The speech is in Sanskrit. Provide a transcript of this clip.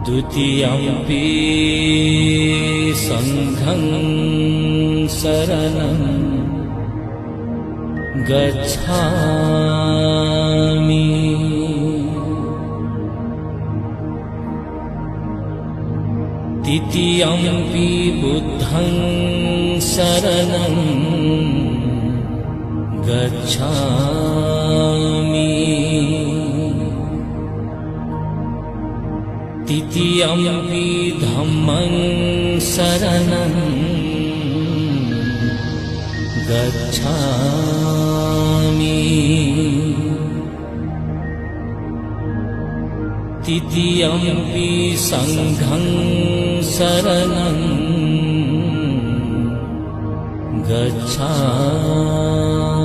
द्वितीयम्पि संघं शरणं गच्छामि। तृतीयम्पि बुद्धं शरणं गच्छामि। तृतीयम्पि धम्मं शरणं गच्छामि। तृतीयम्पि संघं शरणं गच्छामि।